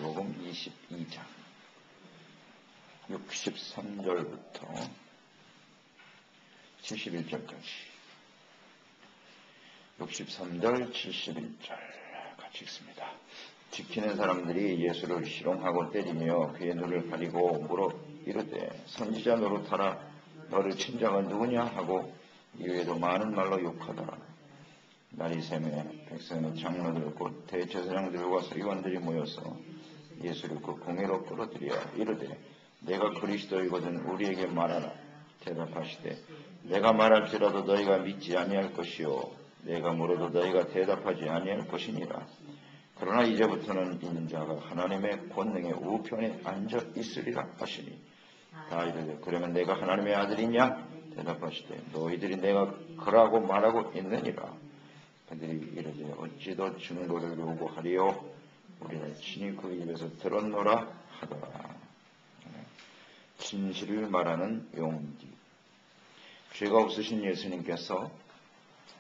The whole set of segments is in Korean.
마가복음 22장 63절부터 71절까지 63절 71절 같이 읽습니다. 지키는 사람들이 예수를 희롱하고 때리며 그의 눈을 가리고 물어 이르되 선지자 노릇하라 너를 친 자가 누구냐 하고 이외에도 많은 말로 욕하더라. 날이 새매 백성의 장로들 곧 대제사장들과 서기관들이 모여서 예수를 그 공회로 끌어들여 이르되 내가 그리스도이거든 우리에게 말하라. 대답하시되 내가 말할지라도 너희가 믿지 아니할 것이요 내가 물어도 너희가 대답하지 아니할 것이니라. 그러나 이제부터는 인자가 하나님의 권능의 우편에 앉아 있으리라 하시니 다 이르되 그러면 내가 하나님의 아들이냐? 대답하시되 너희들이 내가 그라고 말하고 있느니라. 그들이 이르되 어찌 더 증거를 요구하리요? 우리는 친히 그 입에서 들었노라 하더라. 진실을 말하는 용기. 죄가 없으신 예수님께서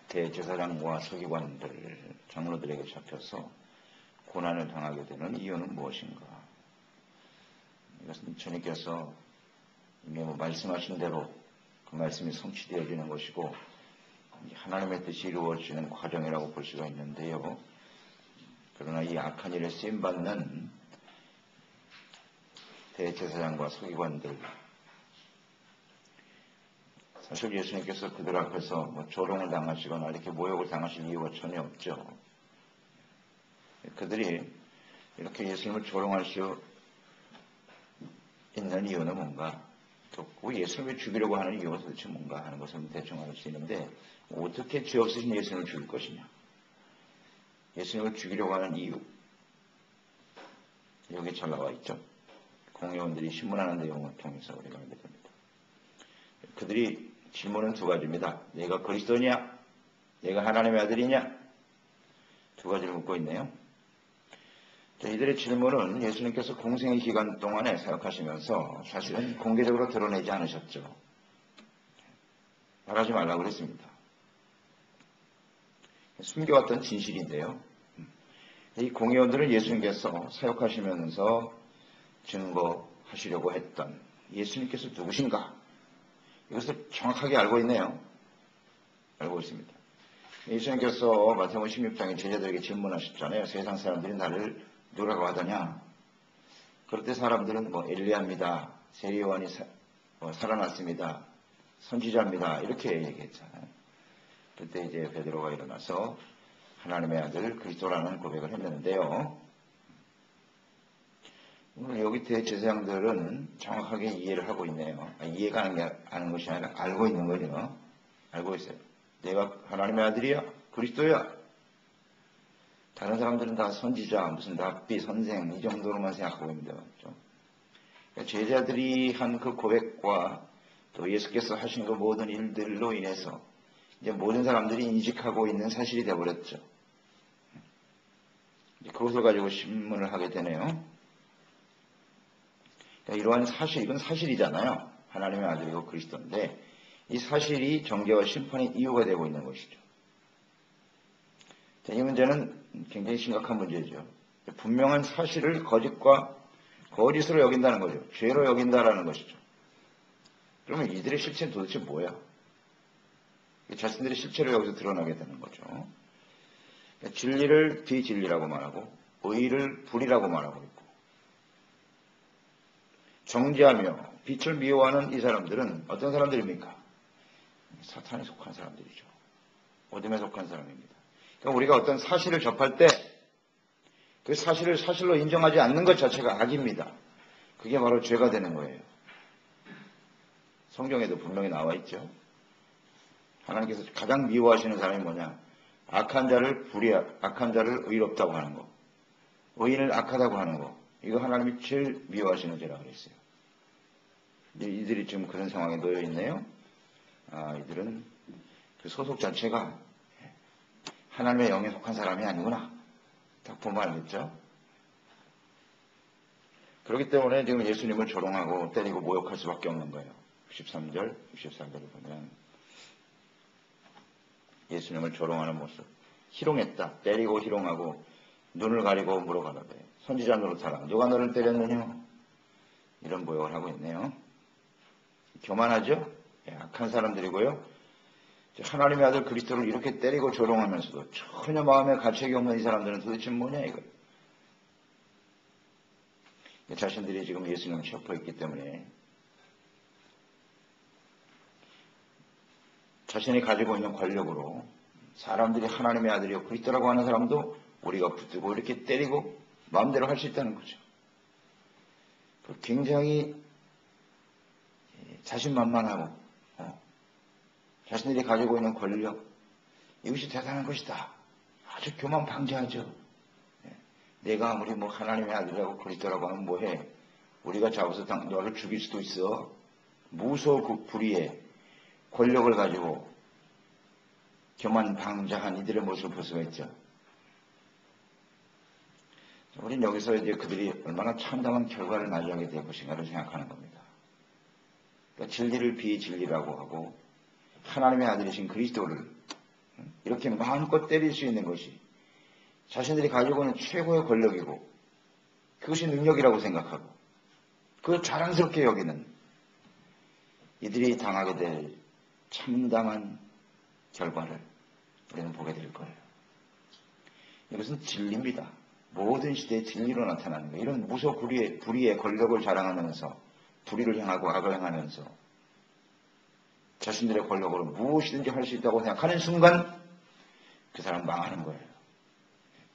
대제사장과 서기관들, 장로들에게 잡혀서 고난을 당하게 되는 이유는 무엇인가? 이것은 주님께서 말씀하신 대로 그 말씀이 성취되어지는 것이고 하나님의 뜻이 이루어지는 과정이라고 볼 수가 있는데요. 그러나 이 악한 일에 쓰임받는 대제사장과 서기관들, 사실 예수님께서 그들 앞에서 조롱을 당하시거나 이렇게 모욕을 당하실 이유가 전혀 없죠. 그들이 이렇게 예수님을 조롱할 수 있는 이유는 뭔가? 그 예수님을 죽이려고 하는 이유가 도대체 뭔가 하는 것을 대충 알 수 있는데 어떻게 죄 없으신 예수님을 죽일 것이냐? 예수님을 죽이려고 하는 이유 여기 잘 나와 있죠. 공회원들이 신문하는 내용을 통해서 우리가 알게 됩니다. 그들이 질문은 두 가지입니다. 내가 그리스도냐? 내가 하나님의 아들이냐? 두 가지를 묻고 있네요. 이들의 질문은 예수님께서 공생의 기간 동안에 사역하시면서 사실은 공개적으로 드러내지 않으셨죠. 말하지 말라고 그랬습니다. 숨겨왔던 진실인데요. 이 공회원들은 예수님께서 사역하시면서 증거하시려고 했던 예수님께서 누구신가? 이것을 정확하게 알고 있네요. 알고 있습니다. 예수님께서 마태복음 16장에 제자들에게 질문하셨잖아요. 세상 사람들이 나를 누구라고 하더냐? 그럴 때 사람들은 엘리야입니다. 세리요한이 살아났습니다. 선지자입니다. 이렇게 얘기했잖아요. 그때 이제 베드로가 일어나서 하나님의 아들 그리스도라는 고백을 했는데요. 오늘 여기 대제사장들은 정확하게 이해를 하고 있네요. 이해가 하는 것이 아니라 알고 있는 거죠. 알고 있어요. 내가 하나님의 아들이야? 그리스도야? 다른 사람들은 다 선지자, 무슨 랍비, 선생 이 정도로만 생각하고 있는데 그렇죠? 제자들이 한 그 고백과 또 예수께서 하신 그 모든 일들로 인해서 이제 모든 사람들이 인식하고 있는 사실이 되어버렸죠. 그것을 가지고 신문을 하게 되네요. 이러한 사실, 이건 사실이잖아요. 하나님의 아들이고 그리스도인데 이 사실이 정죄와 심판의 이유가 되고 있는 것이죠. 이 문제는 굉장히 심각한 문제죠. 분명한 사실을 거짓으로 여긴다는 거죠. 죄로 여긴다라는 것이죠. 그러면 이들의 실체는 도대체 뭐야? 자신들의 실체를 여기서 드러나게 되는 거죠. 진리를 비진리라고 말하고 의를 불이라고 말하고 있고 정죄하며 빛을 미워하는 이 사람들은 어떤 사람들입니까? 사탄에 속한 사람들이죠. 어둠에 속한 사람입니다. 그러니까 우리가 어떤 사실을 접할 때 그 사실을 사실로 인정하지 않는 것 자체가 악입니다. 그게 바로 죄가 되는 거예요. 성경에도 분명히 나와 있죠. 하나님께서 가장 미워하시는 사람이 뭐냐? 악한 자를 의롭다고 하는 거. 의인을 악하다고 하는 거. 이거 하나님이 제일 미워하시는 죄라고 그랬어요. 이들이 지금 그런 상황에 놓여 있네요. 이들은 그 소속 자체가 하나님의 영에 속한 사람이 아니구나. 딱 보면 알겠죠? 그렇기 때문에 지금 예수님을 조롱하고 때리고 모욕할 수밖에 없는 거예요. 63절, 64절을 보면 예수님을 조롱하는 모습. 희롱했다. 때리고 희롱하고 눈을 가리고 물어가라되 선지자 노릇하라. 누가 너를 때렸느냐? 이런 모욕을 하고 있네요. 교만하죠? 악한 사람들이고요. 하나님의 아들 그리스도를 이렇게 때리고 조롱하면서도 전혀 마음에 가책이 없는 이 사람들은 도대체 뭐냐 이거. 자신들이 지금 예수님을 첩보했기 때문에 자신이 가지고 있는 권력으로 사람들이 하나님의 아들이요 그리스도라고 하는 사람도 우리가 붙들고 이렇게 때리고 마음대로 할 수 있다는 거죠. 굉장히 자신만만하고 자신들이 가지고 있는 권력 이것이 대단한 것이다. 아주 교만방자하죠. 내가 아무리 하나님의 아들이라고 그리스도라고 하면 뭐해. 우리가 잡아서 너를 죽일 수도 있어. 무소 불위에 권력을 가지고 교만방자한 이들의 모습을 볼 수가 있죠. 우리는 여기서 이제 그들이 얼마나 참담한 결과를 맞이하게 될 것인가를 생각하는 겁니다. 그러니까 진리를 비진리라고 하고 하나님의 아들이신 그리스도를 이렇게 마음껏 때릴 수 있는 것이 자신들이 가지고 있는 최고의 권력이고 그것이 능력이라고 생각하고 그걸 자랑스럽게 여기는 이들이 당하게 될 참담한 결과를 우리는 보게 될 거예요. 이것은 진리입니다. 모든 시대의 진리로 나타나는 거예요. 이런 무소 불의의 권력을 자랑하면서 불의를 향하고 악을 행하면서 자신들의 권력으로 무엇이든지 할 수 있다고 생각하는 순간 그 사람 망하는 거예요.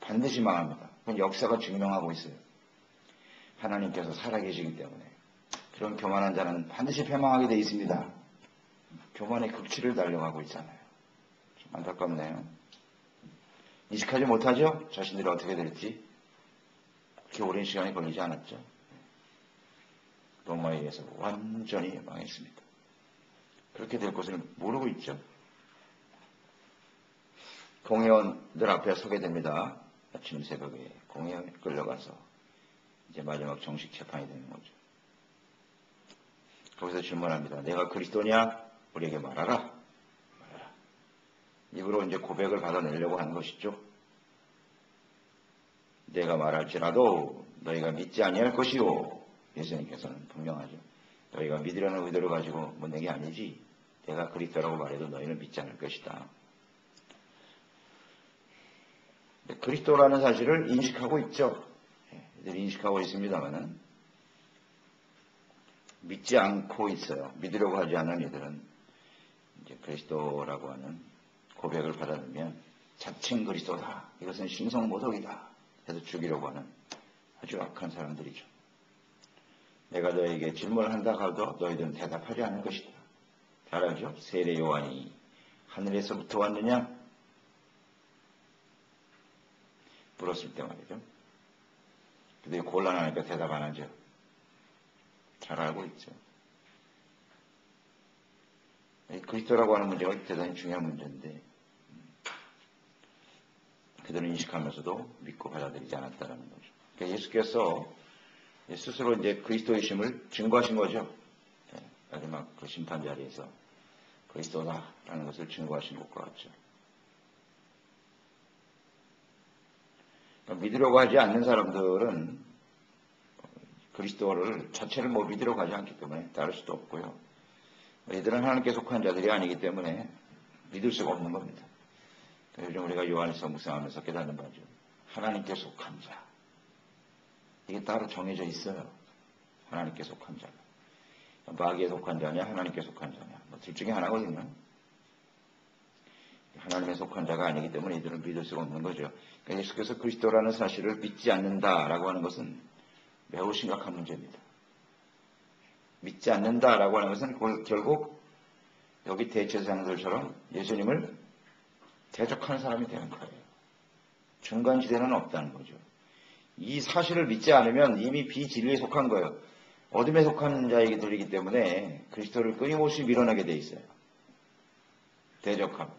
반드시 망합니다. 그건 역사가 증명하고 있어요. 하나님께서 살아계시기 때문에 그런 교만한 자는 반드시 패망하게 되어 있습니다. 교만의 극치를 달려가고 있잖아요. 좀 안타깝네요. 인식하지 못하죠? 자신들이 어떻게 될지. 그렇게 오랜 시간이 걸리지 않았죠. 로마에 의해서 완전히 망했습니다. 그렇게 될 것을 모르고 있죠. 공회원들 앞에 서게 됩니다. 아침 새벽에 공회원에 끌려가서 이제 마지막 정식 재판이 되는 거죠. 거기서 질문합니다. 내가 그리스도냐? 우리에게 말하라. 입으로 이제 고백을 받아내려고 하는 것이죠. 내가 말할지라도 너희가 믿지 아니할 것이요. 예수님께서는 분명하죠. 너희가 믿으려는 의도를 가지고 묻는 게 아니지. 내가 그리스도라고 말해도 너희는 믿지 않을 것이다. 그리스도라는 사실을 인식하고 있죠. 이들이 인식하고 있습니다만은 믿지 않고 있어요. 믿으려고 하지 않는 이들은 이제 그리스도라고 하는 고백을 받아들면 자칭 그리스도다. 이것은 신성모독이다. 해서 죽이려고 하는 아주 악한 사람들이죠. 내가 너에게 질문을 한다 하도 너희들은 대답하지 않을 것이다. 잘 알죠? 세례 요한이 하늘에서부터 왔느냐? 물었을 때 말이죠. 그들이 곤란하니까 대답 안 하죠. 잘 알고 있죠. 그리스도라고 하는 문제가 대단히 중요한 문제인데 그들은 인식하면서도 믿고 받아들이지 않았다는 거죠. 그러니까 예수께서 스스로 이제 그리스도이심을 증거하신 거죠. 마지막 그 심판 자리에서 그리스도다라는 것을 증거하신 것과 같죠. 그러니까 믿으려고 하지 않는 사람들은 그리스도를 자체를 믿으려고 하지 않기 때문에 따를 수도 없고요. 이들은 하나님께 속한 자들이 아니기 때문에 믿을 수가 없는 겁니다. 요즘 우리가 요한에서 묵상하면서 깨닫는 바죠. 하나님께 속한 자. 이게 따로 정해져 있어요. 하나님께 속한 자. 마귀에 속한 자냐 하나님께 속한 자냐. 둘 중에 하나거든요. 하나님에 속한 자가 아니기 때문에 이들은 믿을 수가 없는 거죠. 그러니까 예수께서 그리스도라는 사실을 믿지 않는다라고 하는 것은 매우 심각한 문제입니다. 믿지 않는다라고 하는 것은 결국 여기 대제사장들처럼 예수님을 대적하는 사람이 되는 거예요. 중간지대는 없다는 거죠. 이 사실을 믿지 않으면 이미 비진리에 속한 거예요. 어둠에 속한 자이기 때문에 그리스도를 끊임없이 밀어내게 돼 있어요. 대적하고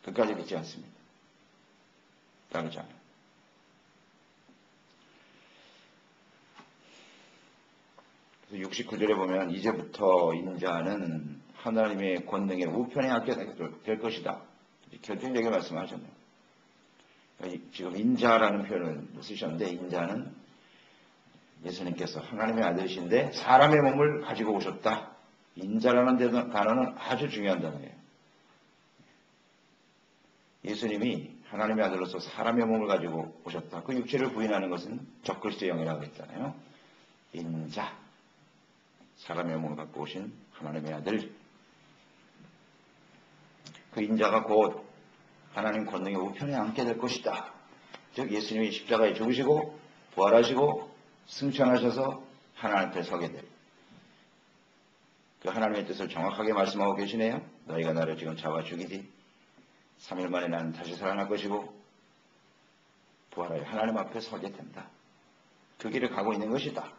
끝까지 믿지 않습니다. 따르지 않아요. 그래서 69절에 보면 이제부터 인자는 하나님의 권능의 우편에 앉게 될 것이다. 결정적인 말씀을 하셨네요. 지금 인자라는 표현을 쓰셨는데, 인자는 예수님께서 하나님의 아들이신데 사람의 몸을 가지고 오셨다. 인자라는 단어는 아주 중요한 단어예요. 예수님이 하나님의 아들로서 사람의 몸을 가지고 오셨다. 그 육체를 부인하는 것은 적그리스도의 영이라고 했잖아요. 인자, 사람의 몸을 갖고 오신 하나님의 아들. 그 인자가 곧 하나님 권능의 우편에 앉게 될 것이다. 즉 예수님이 십자가에 죽으시고 부활하시고 승천하셔서 하나님 앞에 서게 될, 그 하나님의 뜻을 정확하게 말씀하고 계시네요. 너희가 나를 지금 잡아 죽이디 3일 만에 나는 다시 살아날 것이고 부활하여 하나님 앞에 서게 된다. 그 길을 가고 있는 것이다.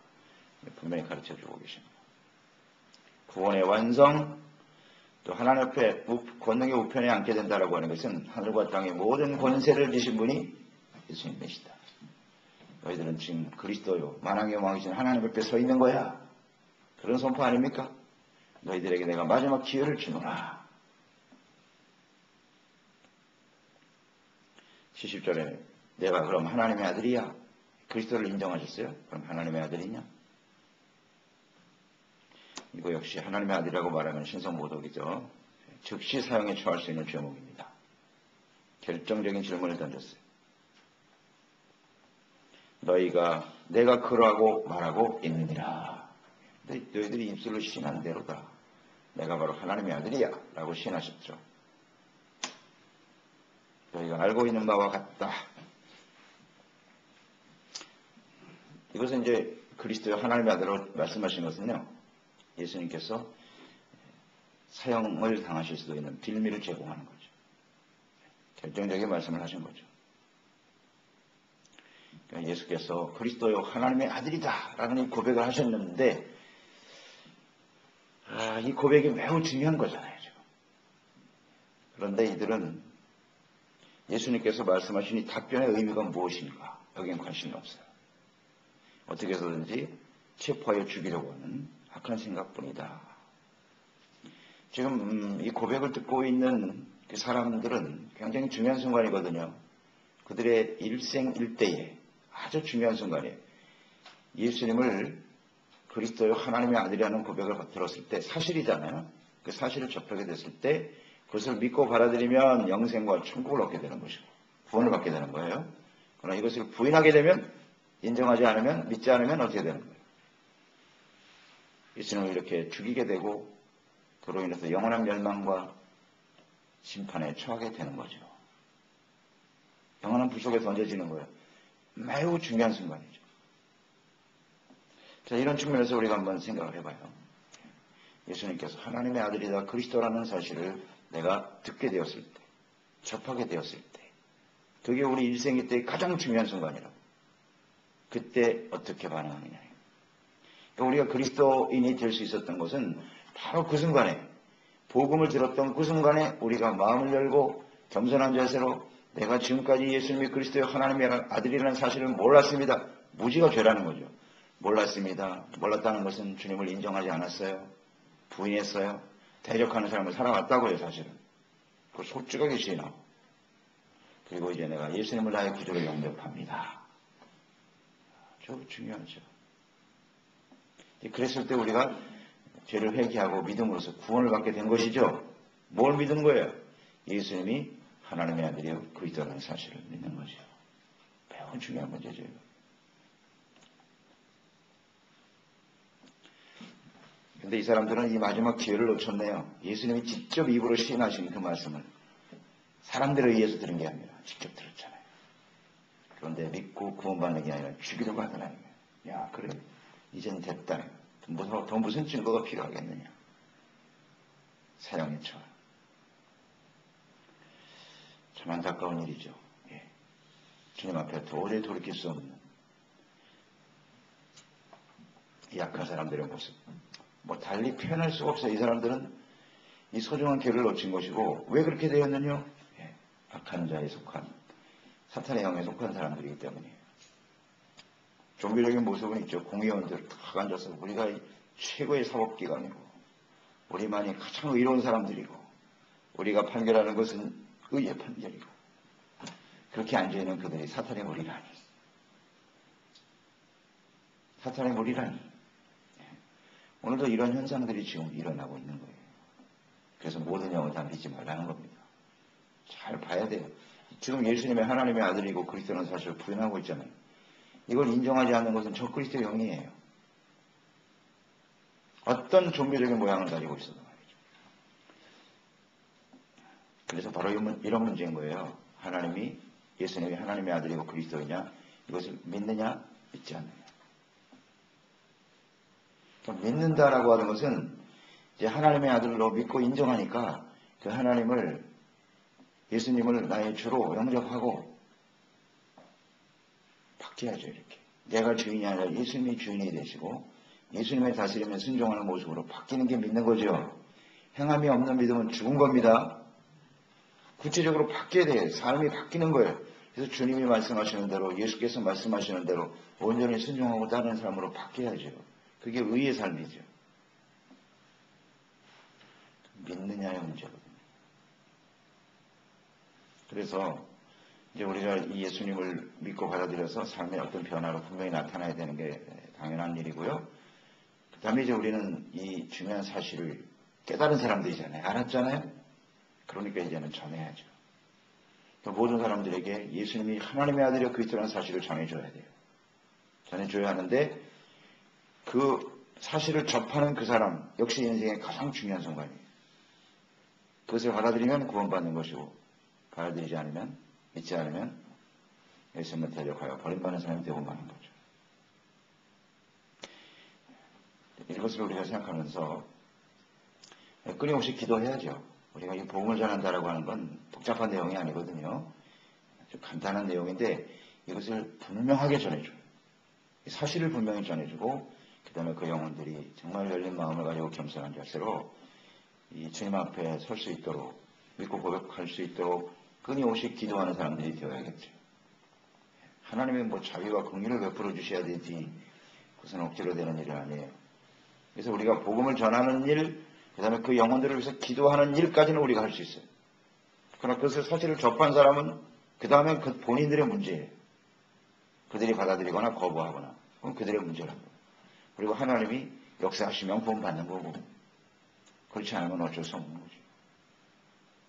분명히 가르쳐주고 계십니다. 구원의 완성, 또 하나님 앞에 권능의 우편에 앉게 된다라고 하는 것은 하늘과 땅의 모든 권세를 지신 분이 예수님이시다. 너희들은 지금 그리스도요 만왕의 왕이신 하나님 앞에 서 있는 거야. 그런 선포 아닙니까? 너희들에게 내가 마지막 기회를 주노라. 70절에 내가 그럼 하나님의 아들이야? 그리스도를 인정하셨어요? 그럼 하나님의 아들이냐? 이거 역시 하나님의 아들이라고 말하면 신성모독이죠. 즉시 사형에 처할 수 있는 죄목입니다. 결정적인 질문을 던졌어요. 내가 그러하고 말하고 있느니라. 너희들이 입술로 시인한 대로다. 내가 바로 하나님의 아들이야 라고 시인하셨죠. 너희가 알고 있는 바와 같다. 이것은 이제 그리스도의 하나님의 아들로 말씀하신 것은요, 예수님께서 사형을 당하실 수도 있는 빌미를 제공하는 거죠. 결정적인 말씀을 하신 거죠. 그러니까 예수께서 그리스도요 하나님의 아들이다 라는 이 고백을 하셨는데, 이 고백이 매우 중요한 거잖아요, 지금. 그런데 이들은 예수님께서 말씀하신 이 답변의 의미가 무엇인가 여기엔 관심이 없어요. 어떻게 해서든지 체포하여 죽이려고 하는 악한 생각뿐이다. 지금 이 고백을 듣고 있는 그 사람들은 굉장히 중요한 순간이거든요. 그들의 일생일대에 아주 중요한 순간이에요. 예수님을 그리스도의 하나님의 아들이라는 고백을 들었을 때, 사실이잖아요. 그 사실을 접하게 됐을 때 그것을 믿고 받아들이면 영생과 천국을 얻게 되는 것이고 구원을 받게 되는 거예요. 그러나 이것을 부인하게 되면, 인정하지 않으면, 믿지 않으면 어떻게 되는 거예요? 예수님을 이렇게 죽이게 되고 그로 인해서 영원한 멸망과 심판에 처하게 되는 거죠. 영원한 불 속에 던져지는 거예요. 매우 중요한 순간이죠. 자, 이런 측면에서 우리가 한번 생각을 해봐요. 예수님께서 하나님의 아들이다 그리스도라는 사실을 내가 듣게 되었을 때, 접하게 되었을 때, 그게 우리 일생일 때 가장 중요한 순간이라고. 그때 어떻게 반응하느냐. 그러니까 우리가 그리스도인이 될 수 있었던 것은 바로 그 순간에, 복음을 들었던 그 순간에 우리가 마음을 열고 겸손한 자세로 내가 지금까지 예수님이 그리스도의 하나님의 아들이라는 사실을 몰랐습니다. 무지가 죄라는 거죠. 몰랐습니다. 몰랐다는 것은 주님을 인정하지 않았어요. 부인했어요. 대적하는 삶을 살아왔다고요, 사실은. 그걸 솔직하게 시인하고. 그리고 이제 내가 예수님을 나의 구주로 영접합니다. 아주 중요하죠. 그랬을 때 우리가 죄를 회개하고 믿음으로써 구원을 받게 된 것이죠. 뭘 믿은 거예요? 예수님이 하나님의 아들이요 그리스도라는 사실을 믿는 거죠. 매우 중요한 문제죠. 근데 이 사람들은 이 마지막 기회를 놓쳤네요. 예수님이 직접 입으로 시인하신 그 말씀을 사람들에 의해서 들은 게 아니라 직접 들었잖아요. 그런데 믿고 구원받는 게 아니라 죽이려고 하더라는 거예요. 야, 그래, 이젠 됐다. 더 무슨 증거가 필요하겠느냐. 사형에 처해. 참 안타까운 일이죠. 예. 주님 앞에 도저히 돌이킬 수 없는 약한 사람들의 모습. 달리 표현할 수가 없어요. 이 사람들은 이 소중한 기회를 놓친 것이고, 왜 그렇게 되었느냐? 예. 악한 자에 속한, 사탄의 영에 속한 사람들이기 때문이에요. 종교적인 모습은 있죠. 공의원들 탁 앉아서 우리가 최고의 사법기관이고, 우리만이 가장 의로운 사람들이고, 우리가 판결하는 것은 의의 판결이고, 그렇게 앉아있는 그들이 사탄의 무리라니. 사탄의 무리라니. 오늘도 이런 현상들이 지금 일어나고 있는 거예요. 그래서 모든 영을 다 믿지 말라는 겁니다. 잘 봐야 돼요. 지금 예수님의 하나님의 아들이고 그리스도라는 사실을 부인하고 있잖아요. 이걸 인정하지 않는 것은 저 그리스도의 영이에요. 어떤 종교적인 모양을 가지고 있어도 말이죠. 그래서 바로 이런 문제인 거예요. 예수님이 하나님의 아들이고 그리스도이냐, 이것을 믿느냐, 믿지 않느냐. 믿는다라고 하는 것은 이제 하나님의 아들로 믿고 인정하니까 그 예수님을 나의 주로 영접하고 바뀌어야죠. 이렇게 내가 주인이 아니라 예수님이 주인이 되시고 예수님의 다스림에 순종하는 모습으로 바뀌는 게 믿는 거죠. 행함이 없는 믿음은 죽은 겁니다. 구체적으로 바뀌어야 돼요. 삶이 바뀌는 거예요. 그래서 주님이 말씀하시는 대로, 예수께서 말씀하시는 대로 온전히 순종하고 따르는 삶으로 바뀌어야죠. 그게 의의 삶이죠. 믿느냐의 문제거든요. 그래서 이제 우리가 이 예수님을 믿고 받아들여서 삶의 어떤 변화로 분명히 나타나야 되는 게 당연한 일이고요. 그 다음에 이제 우리는 이 중요한 사실을 깨달은 사람들이잖아요. 알았잖아요. 그러니까 이제는 전해야죠. 모든 사람들에게 예수님이 하나님의 아들이여 그리스도라는 사실을 전해줘야 돼요. 전해줘야 하는데 그 사실을 접하는 그 사람 역시 인생의 가장 중요한 순간이에요. 그것을 받아들이면 구원받는 것이고 받아들이지 않으면, 믿지 않으면 예수님을 대적하여 버림받는 사람이 되고 마는 거죠. 이것을 우리가 생각하면서 끊임없이 기도해야죠. 우리가 이 복음을 전한다라고 하는 건 복잡한 내용이 아니거든요. 아주 간단한 내용인데 이것을 분명하게 전해줘요. 사실을 분명히 전해주고 그 다음에 그 영혼들이 정말 열린 마음을 가지고 겸손한 자세로 이 주님 앞에 설 수 있도록 믿고 고백할 수 있도록 끊임없이 기도하는 사람들이 되어야겠죠. 하나님의 자비와 긍휼을 베풀어 주셔야 되지 그것은 억지로 되는 일이 아니에요. 그래서 우리가 복음을 전하는 일, 그 다음에 그 영혼들을 위해서 기도하는 일까지는 우리가 할 수 있어요. 그러나 그것을 사실을 접한 사람은 그 다음엔 그 본인들의 문제예요. 그들이 받아들이거나 거부하거나 그건 그들의 문제라고. 그리고 하나님이 역사하시면 구원받는 거고 그렇지 않으면 어쩔 수 없는 거죠.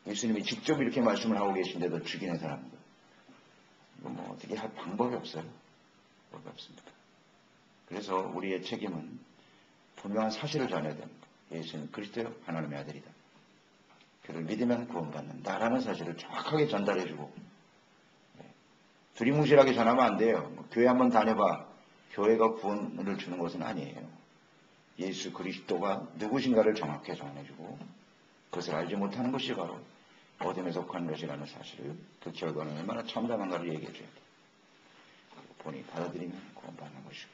예수님이 직접 이렇게 말씀을 하고 계신데도 죽이는 사람들 이거 어떻게 할 방법이 없어요. 방법이 없습니다. 그래서 우리의 책임은 분명한 사실을 전해야 됩니다. 예수는 그리스도요 하나님의 아들이다. 그를 믿으면 구원받는다라는 사실을 정확하게 전달해주고 두리뭉실하게 전하면 안 돼요. 교회 한번 다녀봐. 교회가 구원을 주는 것은 아니에요. 예수 그리스도가 누구신가를 정확하게 전해주고 그것을 알지 못하는 것이 바로 어둠에 속한 것이라는 사실을 그 결과는 얼마나 참담한가를 얘기해줘야 돼요. 본인이 받아들이면 구원받는 것이고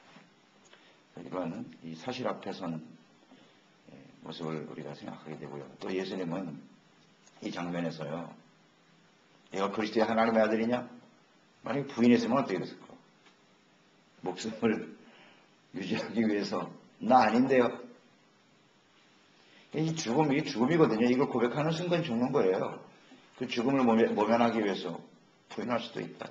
이런 이 사실 앞에 선 모습을 우리가 생각하게 되고요. 또 예수님은 이 장면에서요. 내가 그리스도의 하나님의 아들이냐? 만약에 부인했으면 어떻게 됐을까? 목숨을 유지하기 위해서 나 아닌데요. 이 죽음이 죽음이거든요. 이걸 고백하는 순간 죽는 거예요. 그 죽음을 모면하기 위해서 부인할 수도 있다.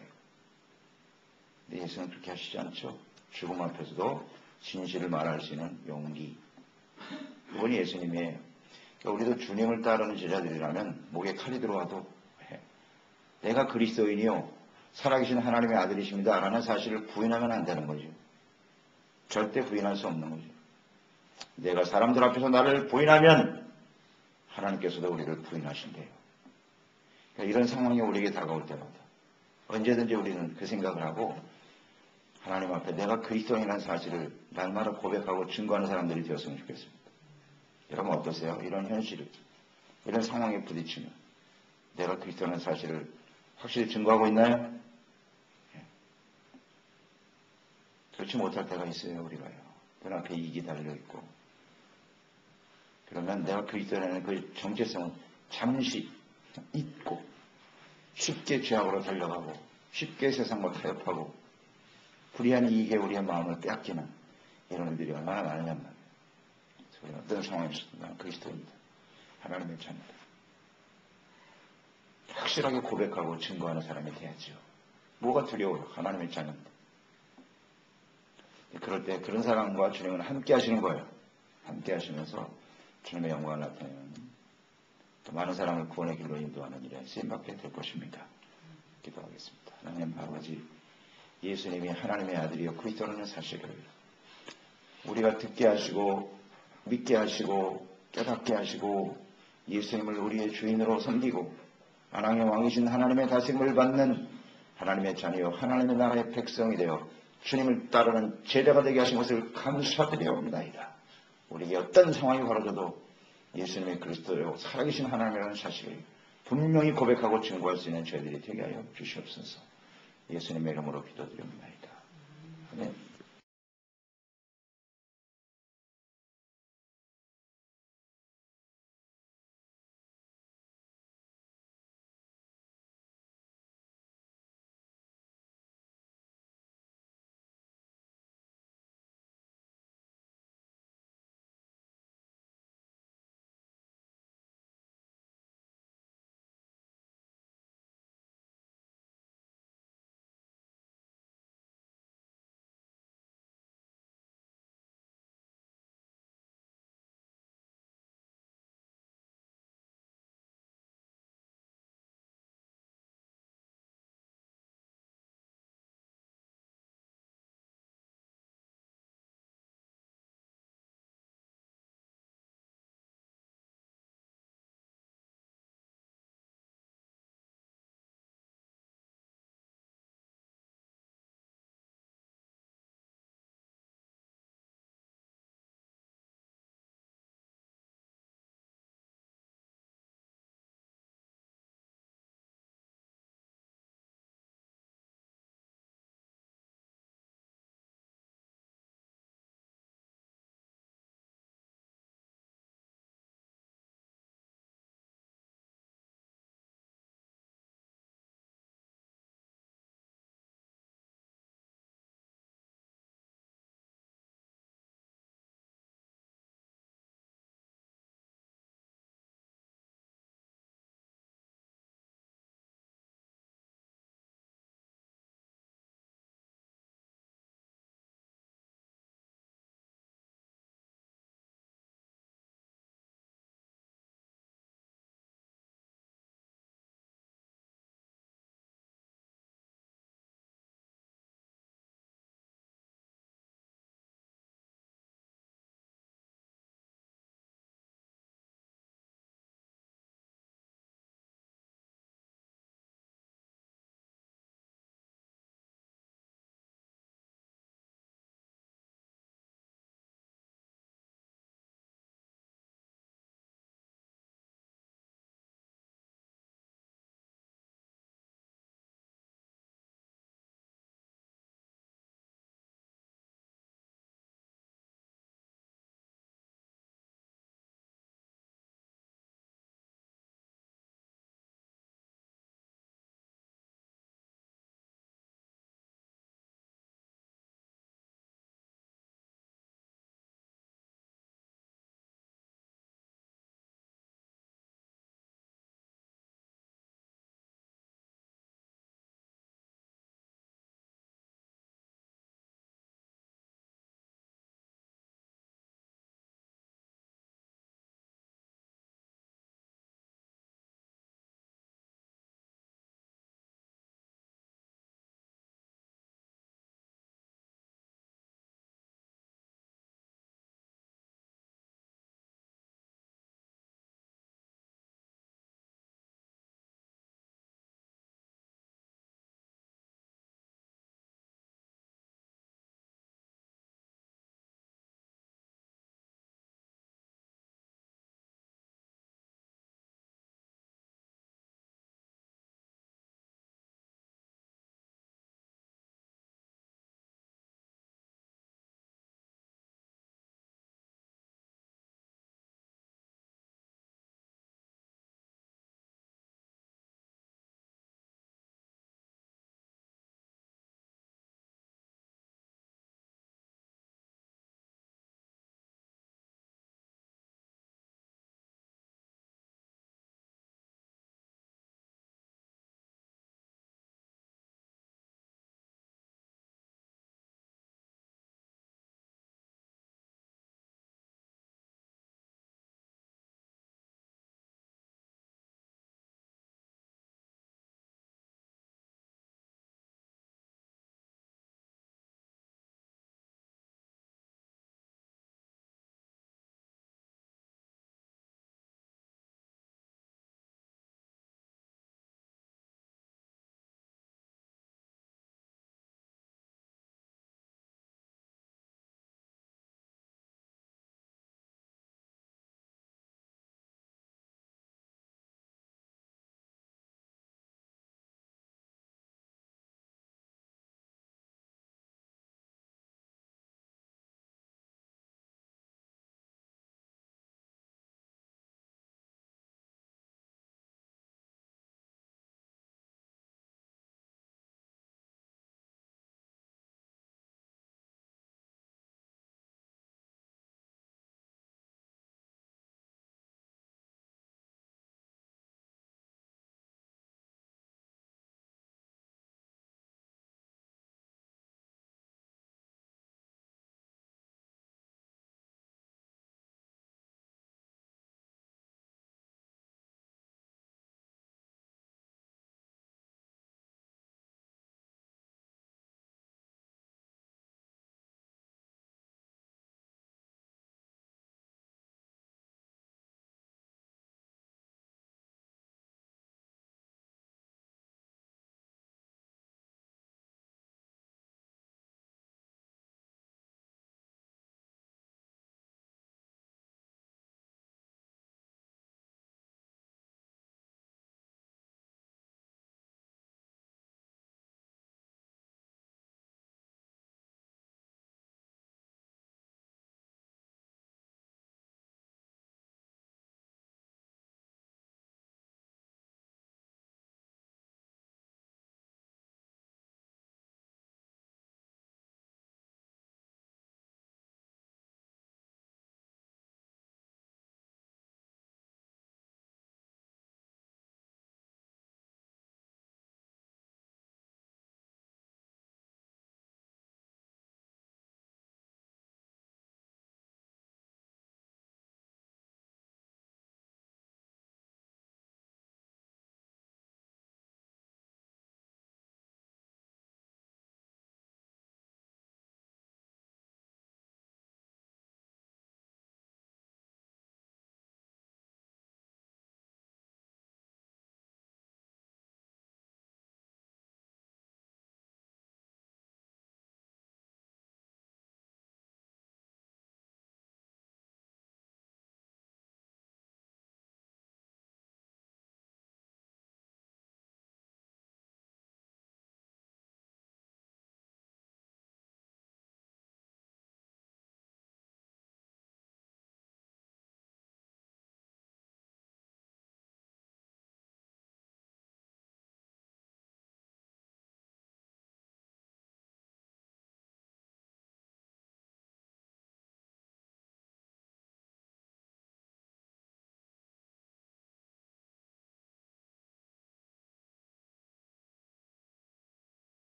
근데 예수는 그렇게 하시지 않죠. 죽음 앞에서도 진실을 말할 수 있는 용기. 그분이 예수님이에요. 그러니까 우리도 주님을 따르는 제자들이라면 목에 칼이 들어와도 내가 그리스도인이요 살아계신 하나님의 아들이십니다 라는 사실을 부인하면 안 되는 거죠. 절대 부인할 수 없는 거죠. 내가 사람들 앞에서 나를 부인하면 하나님께서도 우리를 부인하신대요. 그러니까 이런 상황이 우리에게 다가올 때마다 언제든지 우리는 그 생각을 하고 하나님 앞에 내가 그리스도인이라는 사실을 날마다 고백하고 증거하는 사람들이 되었으면 좋겠습니다. 여러분 어떠세요? 이런 현실을, 이런 상황에 부딪히면 내가 그리스도라는 사실을 확실히 증거하고 있나요? 그렇지 못할 때가 있어요. 우리가요. 그 앞에 이익이 달려있고 그러면 내가 그리스도라는 그 정체성은 잠시 잊고 쉽게 죄악으로 달려가고 쉽게 세상과 타협하고 불의한 이익에 우리의 마음을 빼앗기는 이런 일들이 얼마나 많으냔 말이에요. 우리는 어떤 상황에서도 나는 그리스도입니다. 하나님의 자입니다. 확실하게 고백하고 증거하는 사람이 돼야죠. 뭐가 두려워요? 하나님의 자녀인데. 그럴 때 그런 사람과 주님은 함께 하시는 거예요. 함께 하시면서 주님의 영광을 나타내는 또 많은 사람을 구원의 길로 인도하는 일에 쓰임받게 될 것입니다. 기도하겠습니다. 하나님 아버지, 예수님이 하나님의 아들이요 그리스도라는 사실을 우리가 듣게 하시고 믿게 하시고 깨닫게 하시고 예수님을 우리의 주인으로 섬기고 하나님의 왕이신 하나님의 다스림을 받는 하나님의 자녀요 하나님의 나라의 백성이 되어 주님을 따르는 제자가 되게 하신 것을 감사드려옵나이다. 우리에게 어떤 상황이 벌어져도 예수님의 그리스도요 살아계신 하나님이라는 사실을 분명히 고백하고 증거할 수 있는 저희들이 되게 하여 주시옵소서. 예수님의 이름으로 기도드립니다. 아멘.